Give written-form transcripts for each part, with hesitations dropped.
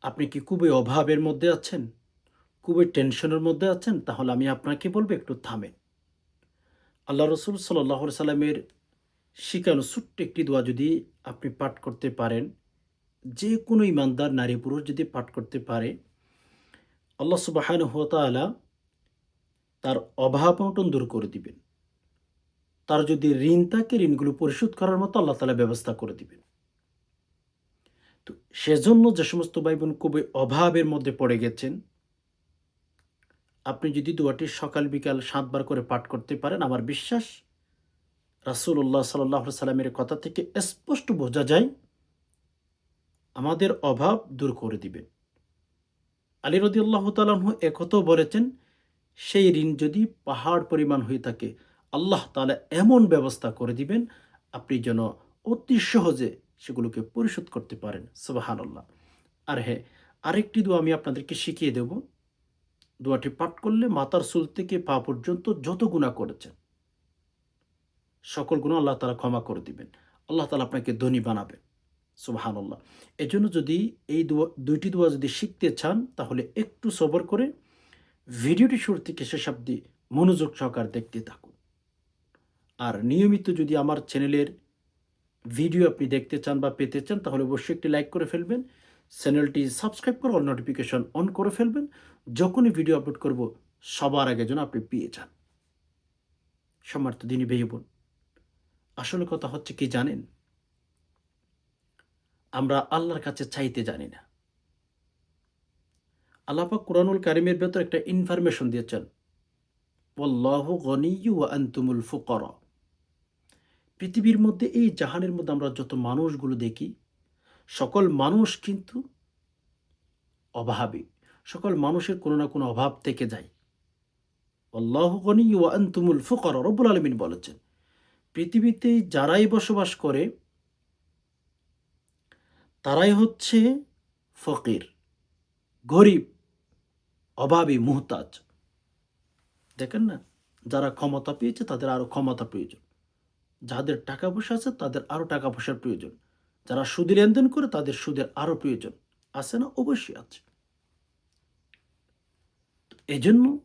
আপনি কি খুবই অভাবের মধ্যে আছেন? খুবই টেনশনের মধ্যে আছেন? তাহলে আমি আপনাকে বলব একটু থামেন। আল্লাহ রসুল সাল্লাল্লাহু আলাইহি সাল্লামের শিখানো ছোট্ট একটি দোয়া যদি আপনি পাঠ করতে পারেন, যে কোনো ঈমানদার নারী পুরুষ যদি পাঠ করতে পারে, আল্লাহ সুবহানাহু ওয়া তাআলা তার অভাব-অনটন দূর করে দিবেন। তার যদি ঋণ থাকে ঋণগুলো পরিশোধ করার মতো আল্লাহ তাআলা ব্যবস্থা করে দিবেন। তো সেজন্য যে সমস্ত ভাই-বোন খুবই অভাবের মধ্যে পড়ে গেছেন, আপনি যদি দোয়াটি সকাল বিকাল ৭ বার করে পাঠ করতে পারেন, আমার বিশ্বাস রাসূলুল্লাহ সাল্লাল্লাহু আলাইহি সাল্লামের কথা থেকে স্পষ্ট বোঝা যায় আমাদের অভাব দূর করে দিবেন। আলী রাদিয়াল্লাহু তাআলা আনহু একথাও বলেছেন, সেই ঋণ যদি পাহাড় পরিমাণ হয়ে থাকে, আল্লাহ তাআলা এমন ব্যবস্থা করে দিবেন, আপনি যেন অতি সহজে সেগুলোকে পরিশোধ করতে পারেন। সুবহানাল্লাহ। আর হ্যাঁ, আরেকটি দোয়া আমি আপনাদেরকে শিখিয়ে দেব। দোয়াটি পাঠ করলে মাথার চুল থেকে পা পর্যন্ত যত গুনাহ করেছেন, সকল গুনাহ আল্লাহ তাআলা ক্ষমা করে দিবেন। আল্লাহ তাআলা আপনাকে ধনী বানাবেন। সুবহানাল্লাহ। এজন্য যদি এই দোয়া ২ টি দোয়া যদি শিখতে চান, তাহলে একটু সবর করে ভিডিওটি শুরু থেকে শেষ অব্দি মনোযোগ সহকারে দেখতে থাকুন। আর নিয়মিত যদি আমার চ্যানেলের ভিডিও আপনি দেখতে চান বা পেতে চান, তাহলে অবশ্যই একটি লাইক করে ফেলবেন। চ্যানেলটি সাবস্ক্রাইব করে অল নোটিফিকেশন অন করে ফেলবেন। যখনই ভিডিও আপলোড করব, সবার আগে যেন আপনি পেয়ে যান। সম্মানিত দিনী ভাই বোন, আসলে কথা হচ্ছে কি জানেন? আমরা আল্লাহর কাছে চাইতে জানি না। আল্লাহ পাক কুরআনুল কারীমের ভেতর একটা ইনফরমেশন দিয়েছেন। ওয়াল্লাহু গনিয়্যু ওয়া আনতুমুল ফুকারা। পৃথিবীর মধ্যে এই জাহানের মধ্যে আমরা যত মানুষগুলো দেখি, সকল মানুষ কিন্তু অভাবী। সকল মানুষের কোনো না কোনো অভাব থেকে যায়। আল্লাহু গনিয়্যু ওয়া আনতুমুল ফুকারা, রব্বুল আলামিন বলেছেন। পৃথিবীতে যারাই বসবাস করে তারাই হচ্ছে ফকির, গরিব, অভাবী, মুহতাজ। দেখেন না? যারা ক্ষমতা পেয়েছে তাদের আরো ক্ষমতা প্রয়োজন। যাদের টাকা পয়সা আছে তাদের আরো টাকা পয়সার প্রয়োজন। যারা সুদে লেনদেন করে তাদের সুদের আরো প্রয়োজন। আছে না? অবশ্যই আছে। এজন্য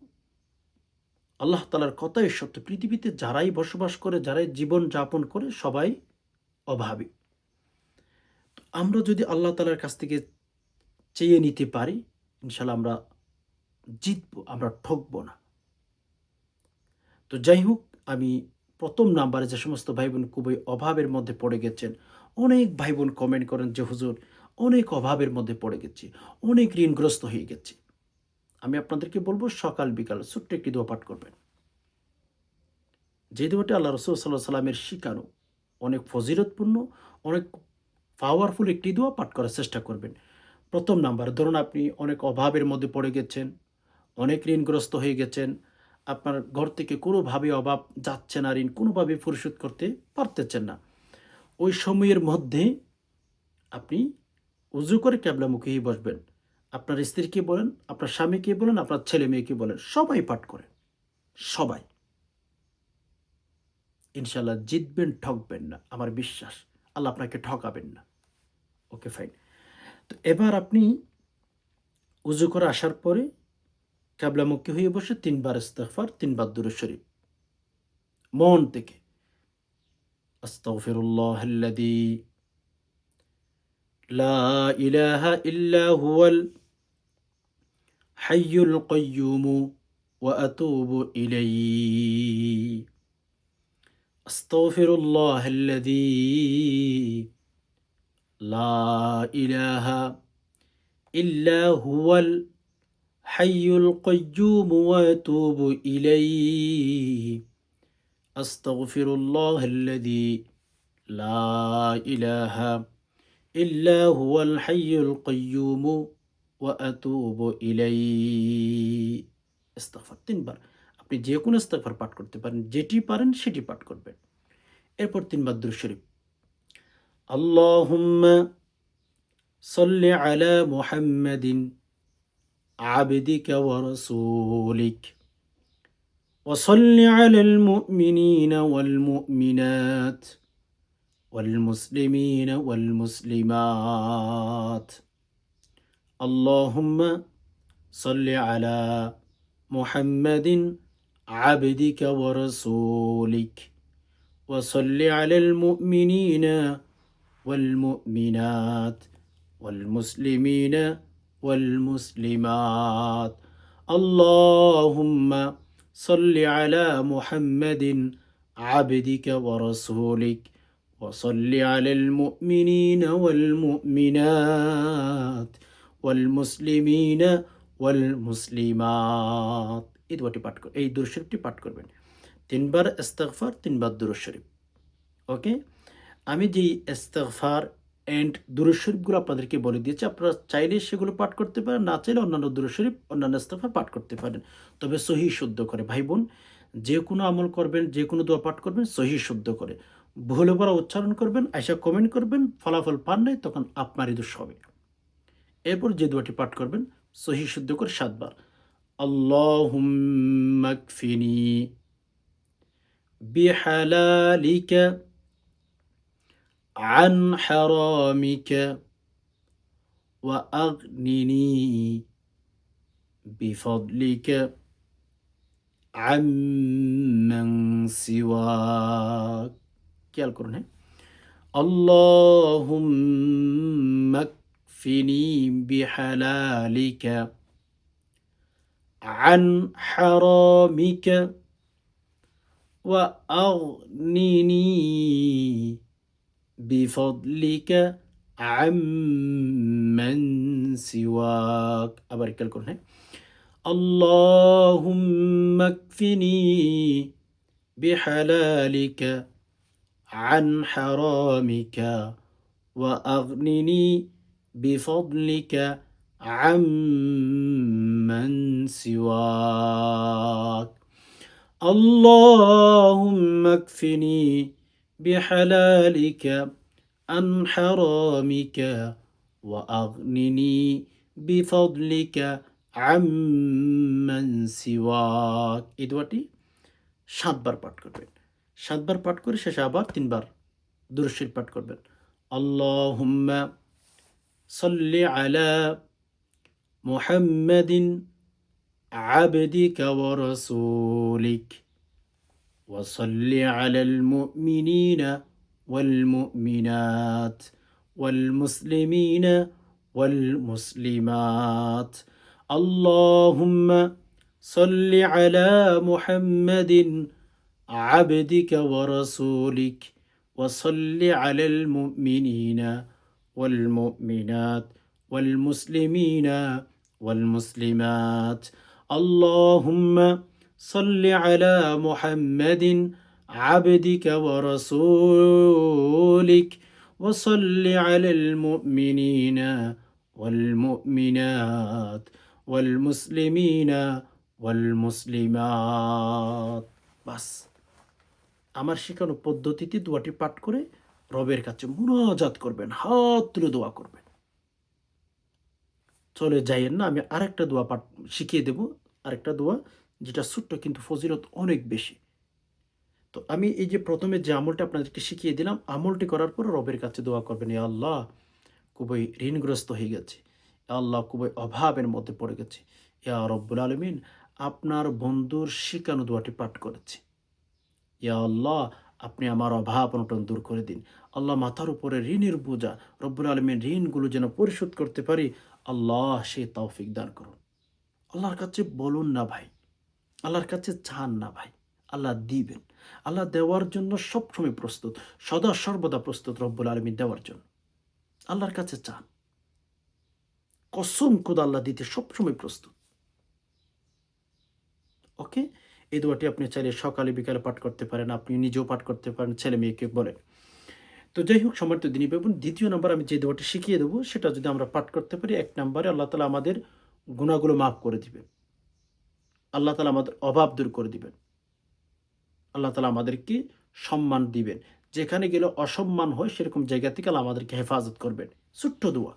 আল্লাহ তাআলার কথাই সত্য। পৃথিবীতে যারাই বসবাস করে, যারাই জীবন যাপন করে সবাই অভাবী। তো আমরা যদি আল্লাহ তাআলার কাছ থেকে চেয়ে নিতে পারি, ইনশাআল্লাহ আমরা জিতবো, আমরা ঠকবো না। তো যাই হোক, আমি ১ম নাম্বারে যে সমস্ত ভাই-বোন খুবই অভাবের মধ্যে পড়ে গেছেন, অনেক ভাই-বোন কমেন্ট করেন যে, "হুজুর, অনেক অভাবের মধ্যে পড়ে গেছি, অনেক ঋণগ্রস্ত হয়ে গেছি।" আমি আপনাদেরকে বলব সকাল বিকাল ছোট্ট একটি দোয়া পাঠ করবেন। যে দোয়াটি আল্লাহ রাসূল সাল্লাল্লাহু আলাইহি সাল্লামের শিখানো, অনেক ফজিলতপূর্ণ, অনেক পাওয়ারফুল একটি দোয়া পাঠ করার চেষ্টা করবেন। ১ম নাম্বার, ধরুন আপনি অনেক অভাবের মধ্যে পড়ে গেছেন, অনেক ঋণগ্রস্ত হয়ে গেছেন। আপনার ঘর থেকে কোনোভাবে অভাব যাচ্ছে না, ঋণ কোনোভাবে পরিশোধ করতে পারতেছেন না। ওই সময়ের মধ্যে আপনি উজু করে কিবলামুখী হয়ে বসবেন। আপনার স্ত্রীকে বলেন, আপনার স্বামীকে বলেন, আপনার ছেলে-মেয়েকে বলেন, সবাই পাঠ করেন। সবাই। ইনশাআল্লাহ জিতবেন, ঠকবেন না। আমার বিশ্বাস। আল্লাহ আপনাকে ঠকাবেন না। Okay fine. তো এবার আপনি উজু করে আসার পরে কিবলামুখী হয়ে বসে ৩ বার ইস্তেগফার, ৩ বার দুরূদ শরীফ। মন থেকে আস্তাগফিরুল্লাহাল্লাযী লা ইলাহা ইল্লা হুয়াল হাইয়ুল কাইয়্যুম ওয়া আতুবু ইলাইহি। আস্তাগফিরুল্লাহাল্লাযী লা ইলাহা ইল্লা হুয়াল হাইয়ুল কাইয়্যুম ওয়া আতুবু ইলাইহি। আস্তাগফিরুল্লাহাল্লাযী লা ইলাহা ইল্লা হুয়াল হাইয়ুল কাইয়্যুম ওয়া আতুবু ইলাইহি। ইস্তিগফার ৩ বার। আপনি যে কোনো ইস্তিগফার পাঠ করতে পারেন। যেটি পারেন সেটি পাঠ করবেন। এরপর ৩ বার দুরূদ শরীফ। আল্লাহুম্মা সাল্লি আলা মুহাম্মাদিন আবদিকা ওয়া রাসূলিক ওয়া সাল্লি আলাল মুমিনিনা ওয়াল মুমিনাত ওয়াল মুসলিমিনা ওয়াল মুসলিমাত আল্লাহুম্মা সাল্লি আলা মুহাম্মাদিন আবদিকা ওয়া রাসূলিক ওয়া সাল্লি আলাল মুমিনিনা ওয়াল মুমিনাত ওয়াল মুসলিমিনা ওয়াল মুসলিমাত আল্লাহুম্মা সাল্লি আলা মুহাম্মাদিন আবদিকা ওয়া রাসূলিক وصل على المؤمنين والمؤمنات والمسلمين والمسلمات এই দুটি পাঠ করবেন, এই দুরূদ শরীফটি পাঠ করবেন। তিনবার ইস্তিগফার, তিনবার দুরূদ শরীফ। ওকে, আমি যে ইস্তিগফার এন্ড দুরূদ শরীফগুলো আপনাদেরকে বলে দিয়েছি, আপনারা চাইলে সেগুলো পাঠ করতে পারেন, না চাইলে অন্যান্য দুরূদ শরীফ, অন্যান্য ইস্তিগফার পাঠ করতে পারেন, তবে সহিহ শুদ্ধ করে। ভাই বোন, যে কোনো আমল করবেন, যে কোনো দোয়া পাঠ করবেন সহিহ শুদ্ধ করে। ভুলে পড়া উচ্চারণ করবেন, আইসা কমেন্ট করবেন, ফলাফল পান নাই তখন আপনারই দোষ হবে। এরপর যে দোয়াটি পাঠ করবেন সহিহ শুদ্ধ করে ৭ বার। আল্লাহুম্মা কফিনি বিহালালিকা আন হারামিকা ওয়া আগনিনি বিফদলিকা আম্মান সিওয়াক। খেয়াল করুন, হ্যাঁ, আল্লাহুম্মা কফিনি বিহালালিকা আন হারামিকা ওয়া আগনিনি বিফদলিকা আম্মান সিওয়াক। আবার খেয়াল করুন, হ্যাঁ, اللهم اكفني بحلالك عن حرامك وأغنني بفضلك عمن سواك اللهم اكفني بحلالك عن حرامك وأغنني بفضلك আম্মান সিওয়াক। এই দোয়াটি ৭ বার পাঠ করবেন। ৭ বার পাঠ করে শেষে আবার ৩ বার দুরূদ শরীফ পাঠ করবেন। আল্লাহুম্মা সাল্লি আলা মুহাম্মাদিন আবদিকা ওয়া রাসূলিক ওয়া সাল্লি আলাল মুমিনিনা ওয়াল মুমিনাত ওয়াল মুসলিমিনা ওয়াল মুসলিমাত اللهم صل على محمد عبدك ورسولك وصل على المؤمنين والمؤمنات والمسلمين والمسلمات اللهم صل على محمد عبدك ورسولك وصل على المؤمنين والمؤمنات والمسلمين والمسلمات। বাস, আমার শেখানো পদ্ধতিতে দোয়াটি পাঠ করে রবের কাছে মুনাজাত করবেন, হাত তুলে দোয়া করবেন। চলে যাইয়েন না, আমি আরেকটা দোয়া পাঠ শিখিয়ে দেব, আরেকটা দোয়া যেটা ছোট্ট কিন্তু ফজিলত অনেক বেশি। তো আমি এই যে প্রথমে যে আমলটা আপনাদেরকে শিখিয়ে দিলাম, আমলটি করার পর রবের কাছে দোয়া করবেন, ইয়া আল্লাহ খুবই ঋণগ্রস্ত হয়ে গেছে, আল্লাহ খুবই অভাবের মধ্যে পড়ে গেছে, ইয়া রব্বুল আলমিন আপনার বন্ধুর শিখানো দোয়াটি পাঠ করেছি, ইয়া আল্লাহ আপনি আমার অভাব অনটন দূর করে দিন। আল্লাহ মাথার উপরে ঋণের বোঝা, রব্বুল আলমিন ঋণগুলো যেন পরিশোধ করতে পারি, আল্লাহ সেই তৌফিক দান করুন। আল্লাহর কাছে বলুন না ভাই, আল্লাহর কাছে চান না ভাই, আল্লাহ দিবেন। আল্লাহ দেওয়ার জন্য সবসময় প্রস্তুত, সদা সর্বদা প্রস্তুত রব্বুল আলমিন দেওয়ার জন্য। আল্লাহর কাছে চান, কসম খোদা আল্লাহ দিতে সবসময় প্রস্তুত। ওকে, এই দোয়াটি আপনি চাইলে সকালে বিকালে পাঠ করতে পারেন, আপনি নিজেও পাঠ করতে পারেন, ছেলে মেয়েকে বলেন। তো যাই হোক, সম্মানিত দিনী ভাই বোন, দ্বিতীয় নাম্বার আমি যে দোয়াটি শিখিয়ে দেবো সেটা যদি আমরা পাঠ করতে পারি, ১ নম্বরে আল্লাহ তাআলা আমাদের গুনাহগুলো মাফ করে দিবেন, আল্লাহ তাআলা আমাদের অভাব দূর করে দিবেন, আল্লাহ তাআলা আমাদেরকে সম্মান দিবেন, যেখানে গেলে অসম্মান হয় সেরকম জায়গা থেকে আল্লাহ আমাদেরকে হেফাজত করবেন। ছোট্ট দোয়া,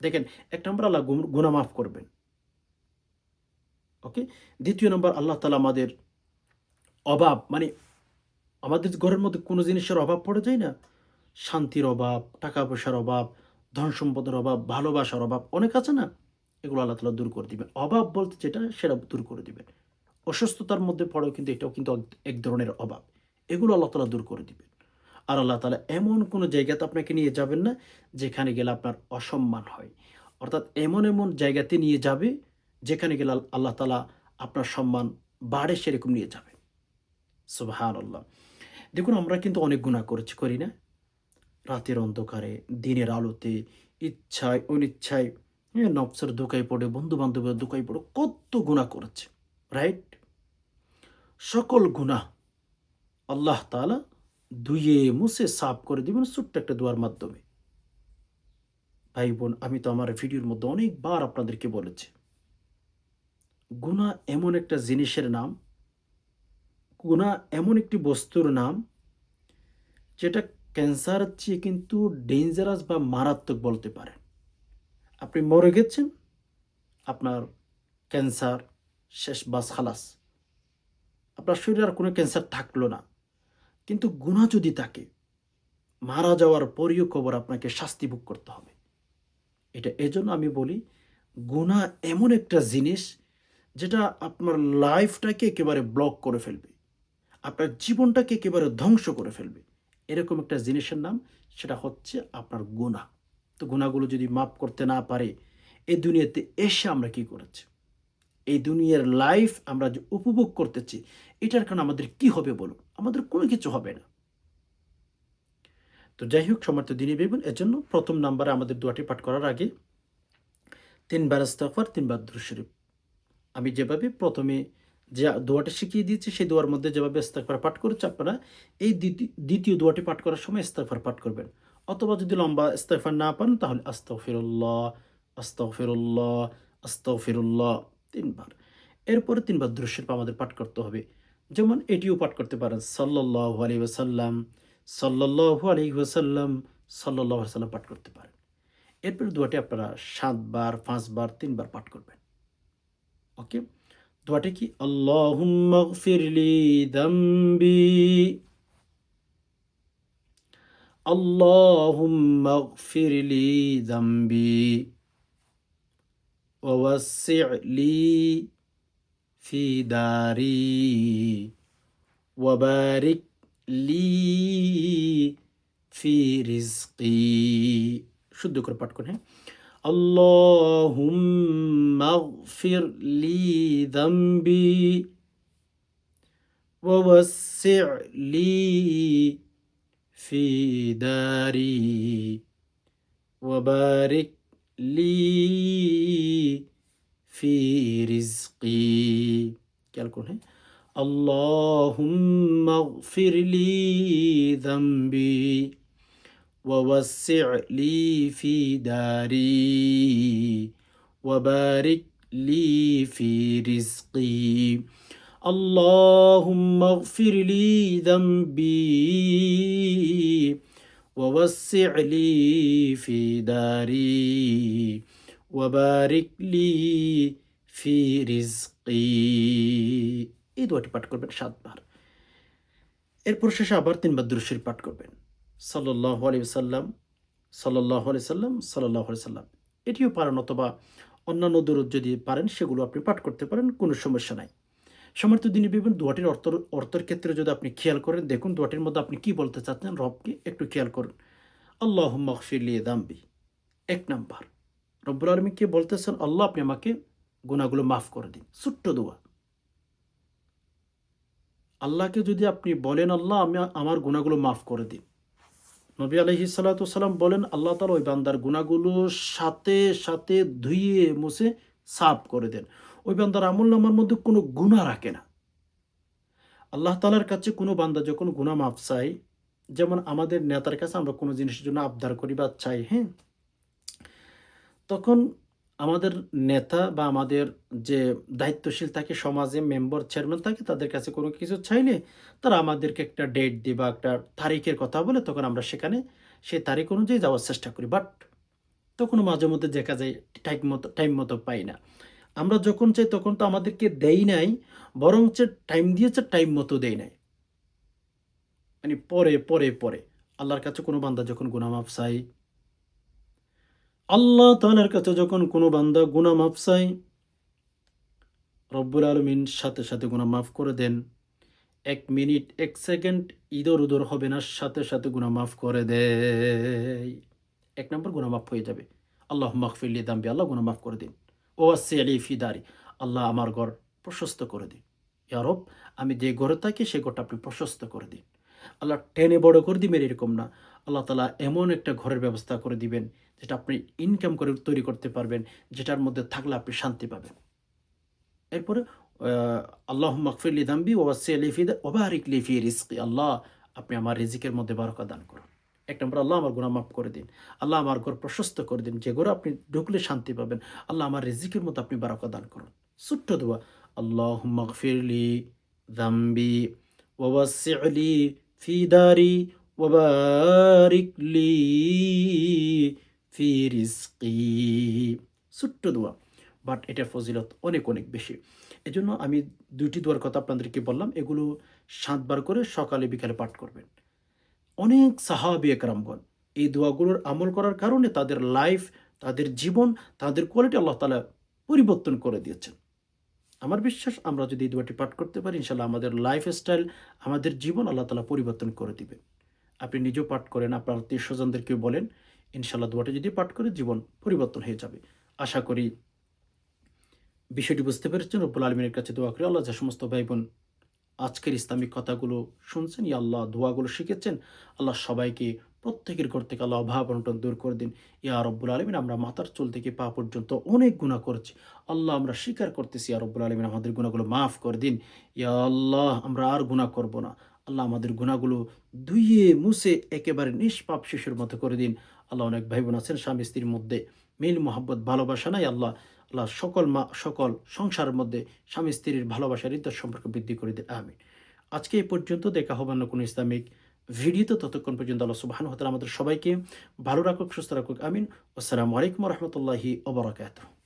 দেখেন, ১ নম্বর আল্লাহ গুনাহ মাফ করবেন। ওকে, দ্বিতীয় নম্বর আল্লাহ তাআলা আমাদের অভাব, মানে আমাদের ঘরের মধ্যে কোনো জিনিসের অভাব পড়ে যায় না, শান্তির অভাব, টাকা পয়সার অভাব, ধন সম্পদের অভাব, ভালোবাসার অভাব অনেক আছে না? এগুলো আল্লাহ তাআলা দূর করে দিবেন। অভাব বলতে যেটা সেটা দূর করে দিবেন। অসুস্থতার মধ্যে পড়েও কিন্তু এটাও কিন্তু এক ধরনের অভাব। এগুলো আল্লাহ তাআলা দূর করে দিবেন। আর আল্লাহ তাআলা এমন কোনো জায়গাতে আপনাকে নিয়ে যাবেন না, যেখানে গেলে আপনার অসম্মান হয়। অর্থাৎ এমন জায়গাতে নিয়ে যাবে, যেখানে গেলে আল্লাহ তাআলা আপনার সম্মান বাড়ে সেরকম নিয়ে যাবেন। সুবহানাল্লাহ। দেখুন আমরা কিন্তু অনেক গুনাহ করেছি, করি না? রাতের অন্ধকারে, দিনের আলোতে, ইচ্ছায়, অনিচ্ছায়, নফসের ধোঁকায় পড়ে, বন্ধু-বান্ধবের ধোঁকায় পড়ে কত গুনাহ করেছি। রাইট? সকল গুনাহ আল্লাহ তাআলা ধুয়ে মুছে সাফ করে দিবেন ছোট্ট একটা দোয়ার মাধ্যমে। ভাই বোন, আমি তো আমার ভিডিওর মধ্যে অনেকবার আপনাদেরকে বলেছি। গুনাহ এমন একটা জিনিসের নাম, গুনাহ এমন একটি বস্তুর নাম, যেটা ক্যান্সারের চেয়ে কিন্তু ডেঞ্জারাস বা মারাত্মক বলতে পারেন। আপনি মরে গেছেন, আপনার ক্যান্সার শেষ, বাস খালাস। আপনার শরীরে আর কোনো ক্যান্সার থাকলো না। কিন্তু গুনাহ যদি থাকে, মারা যাওয়ার পরেও কবর আপনাকে শাস্তি ভোগ করতে হবে। এটা এজন্য আমি বলি, গুনাহ এমন একটা জিনিস যেটা আপনার লাইফটাকে একেবারে ব্লক করে ফেলবে। আপনার জীবনটাকে একেবারে ধ্বংস করে ফেলবে। এরকম একটা জিনিসের নাম, সেটা হচ্ছে আপনার গুনাহ। তো গুনাহগুলো যদি মাফ করতে না পারে, এই দুনিয়াতে এসে আমরা কি করেছি? এই দুনিয়ার লাইফ আমরা যে উপভোগ করতেছি, এটার কারণে আমাদের কি হবে বলুন? আমাদের কোনো কিছু হবে না। তো যাই হোক, সম্মানিত দিনী ভাই বোন, এজন্য ১ম নাম্বারে আমাদের দোয়াটি পাঠ করার আগে ৩ বার ইস্তেগফার, ৩ বার দুরূদ শরীফ। আমি যেভাবে ১ম এ যে দোয়াটা শিখিয়ে দিয়েছি, সেই দোয়ার মধ্যে যেভাবে ইস্তেগফার পাঠ করেছি, আপনারা এই দ্বিতীয় দোয়াটি পাঠ করার সময় ইস্তেগফার পাঠ করবেন। অথবা যদি লম্বা ইস্তেগফার না পান, তাহলে আস্তাগফিরুল্লাহ, আস্তাগফিরুল্লাহ, আস্তাগফিরুল্লাহ ৩ বার। এরপরে ৩ বার দুরূদ শরীফ আমাদের পাঠ করতে হবে। যেমন এটিও পাঠ করতে পারেন, সাল্লাল্লাহু আলাইহি ওয়াসাল্লাম, সাল্লাল্লাহু আলাইহি ওয়াসাল্লাম, সাল্লাল্লাহু আলাইহি ওয়াসাল্লাম পাঠ করতে পারেন। এরপরে দোয়াটি আপনারা ৭ বার, ৫ বার, ৩ বার পাঠ করবেন। ওকে? দোয়াটি কি? আল্লাহুম্মা গফিরলি যামবি, আল্লাহুম্মা গফিরলি যামবি, ওয়া ওয়াসসি' লি ফি দারি, ওয়া বারিক লি ফি রিজকি। শুদ্ধ করে পাঠ করুন, হ্যাঁ? আল্লাহুম্মা গফির লি যামবি, ওয়া ওয়াসসি' লি ফি দারি, ওয়া বারিক লি ফি রিজকি। খেয়াল করুন, হ্যাঁ? আল্লাহুম্মা গফির লি যামবি, ووسع لي في داري وبارك لي في رزقي اللهم اغفر لي ذنبي ووسع لي في داري وبارك لي في رزقي। এই দোয়াটি পাঠ করবেন ৭ বার। এরপর শেষে আবার ৩ বার দুরূদ শরীফ পাঠ করবেন। সাল্লাল্লাহু আলাইহি ওয়াসাল্লাম, সাল্লাল্লাহু আলাইহি সাল্লাম, সাল্লাল্লাহু আলাইহি সাল্লাম। এটিও পারেন, অথবা অন্যান্য দুরূদ যদি পারেন সেগুলো আপনি পাঠ করতে পারেন, কোনো সমস্যা নাই। সম্মানিত দিনী ভাই বোন, দোয়াটির অর্থের ক্ষেত্রে যদি আপনি খেয়াল করেন, দেখুন দোয়াটির মধ্যে আপনি কি বলতে চাচ্ছেন রবকে, একটু খেয়াল করুন। আল্লাহুম্মা গফির লি যামবি, ১ নাম্বার। রব্বুল আলামিন কে বলতেছেন, আল্লাহ আপনি আমাকে গুনাহগুলো মাফ করে দিন। ছোট্ট দোয়া। আল্লাহকে যদি আপনি বলেন, আল্লাহ আমার গুনাহগুলো মাফ করে দিন, নবী আলাইহিস সালাতু ওয়াসালাম বলেন, আল্লাহ তাআলা ওই বান্দার গুনাহগুলো সাথে ধুইয়ে মুছে সাফ করে দেন। ওই বান্দার আমলনামার মধ্যে কোনো গুনাহ রাখে না। আল্লাহ তাআলার কাছে কোনো বান্দা যখন গুনাহ মাফ চায়, যেমন আমাদের নেতার কাছে আমরা কোনো জিনিসের জন্য আবদার করি বা চাই, হ্যাঁ? তখন আমাদের নেতা বা আমাদের যে দায়িত্বশীল থাকে, সমাজে মেম্বার, চেয়ারম্যান থাকে, তাদের কাছে কোনো কিছু চাইলে তারা আমাদেরকে একটা ডেট দিয়ে বা একটা তারিখের কথা বলে, তখন আমরা সেখানে সেই তারিখ অনুযায়ী যাওয়ার চেষ্টা করি। বাট তখনও মাঝে মধ্যে দেখা যায় টাইম মতো পাই না। আমরা যখন চাই তখন তো আমাদেরকে দেয় নাই, বরঞ্চ টাইম দিয়েছে, টাইম মতো দেয় নাই। মানে পরে আল্লাহর কাছে কোনো বান্দা যখন গুনাহ মাফ চায়, আল্লাহ তাআলার কাছে যখন কোনো বান্দা গুনাহ মাফ চায়, রব্বুল আলামিন সাথে সাথে গুনাহ মাফ করে দেন। ১ মিনিট ১ সেকেন্ড ইদর-উদর হবে না, সাথে সাথে গুনাহ মাফ করে দেয়। ১ নম্বর গুনাহ মাফ হয়ে যাবে। আল্লাহুম্মা ইগফির লি যামবি, আল্লাহ গুনাহ মাফ করে দিন। ওয়াসসি' লি ফি দারি, আল্লাহ আমার ঘর প্রশস্ত করে দিন। ইয়া রব, আমি যে ঘরে থাকি সে ঘরটা আপনি প্রশস্ত করে দিন। আল্লাহ টেনে বড় করে দিবেন এরকম না। আল্লাহ তাআলা এমন একটা ঘরের ব্যবস্থা করে দিবেন যেটা আপনি ইনকাম করে তৈরি করতে পারবেন, যেটার মধ্যে থাকলে আপনি শান্তি পাবেন। এরপরে আ আল্লাহুম্মা ইগফির লি যামবি ওয়াসসি' লি ফি ওয়া বারিক লি ফি রিজকি, আল্লাহ আপনি আমার রিজিকের মধ্যে বারাকা দান করুন। ১ নম্বর আল্লাহ আমার গুনাহ মাফ করে দিন। আল্লাহ আমার ঘর প্রশস্ত করে দিন। যে ঘরে আপনি ঢুকলে শান্তি পাবেন। আল্লাহ আমার রিজিকের মধ্যে আপনি বারাকা দান করুন। ছোট্ট দোয়া, আল্লাহুম্মা ইগফির লি যামবি ওয়া ওয়াসসি' লি ফি দারি ওয়া বারিক লি ফি রিজকি। ছোট্ট দোয়া, বাট এটার ফজিলত অনেক, অনেক বেশি। এজন্য আমি ২ টি দোয়ার কথা আপনাদেরকে বললাম। এগুলো ৭ বার করে সকালে বিকালে পাঠ করবেন। অনেক সাহাবী একরামগণ এই দোয়াগুলোর আমল করার কারণে তাদের লাইফ, তাদের জীবন, তাদের কোয়ালিটি আল্লাহ তাআলা পরিবর্তন করে দিয়েছেন। আমার বিশ্বাস আমরা যদি এই দোয়াটি পাঠ করতে পারি, ইনশাআল্লাহ আমাদের লাইফস্টাইল, আমাদের জীবন আল্লাহ তাআলা পরিবর্তন করে দিবেন। আপনি নিজেও পাঠ করেন, আপনার আত্মীয়স্বজনদেরকেও বলেন। ইনশাআল্লাহ দোয়াটি যদি পাঠ করে জীবন পরিবর্তন হয়ে যাবে। আশা করি বিষয়টি বুঝতে পেরেছেন। রব্বুল আলামিনের কাছে দোয়া করি আল্লাহ যে সমস্ত ভাই-বোন আজকের ইসলামিক কথাগুলো শুনছেন, ইয়া আল্লাহ দোয়াগুলো শিখেছেন, আল্লাহ সবাইকে প্রত্যেকের ঘর থেকে আল্লাহ অভাব-অনটন দূর করে দিন। ইয়া রব্বুল আলামিন, আমরা মাথার চুল থেকে পা পর্যন্ত অনেক গুনাহ করেছি। আল্লাহ আমরা স্বীকার করতেছি, ইয়া রব্বুল আলামিন আমাদের গুনাহগুলো মাফ করে দিন। ইয়া আল্লাহ আমরা আর গুনাহ করব না। আল্লাহ আমাদের গুনাহগুলো ধুইয়ে মুছে একেবারে নিষ্পাপ শিশুর মতো করে দিন। আল্লাহ অনেক ভাই-বোন আছেন স্বামী-স্ত্রীর মধ্যে মিল মোহাব্বত ভালোবাসা নাই, আল্লাহ আল্লাহ সকল সংসারের মধ্যে স্বামী-স্ত্রীর ভালোবাসার হৃদয় সম্পর্ক বৃদ্ধি করে দিন। আমিন। আজকে এই পর্যন্ত, দেখা হবে অন্য কোনো ইসলামিক ভিডিওতে। ততক্ষণ পর্যন্ত আল্লাহ সুবহানাহু ওয়া তাআলা আমাদের সবাইকে ভালো রাখুক, সুস্থ রাখুক। আমিন। আসসালামু আলাইকুম ওয়া রাহমাতুল্লাহি ওয়া বারাকাতুহু।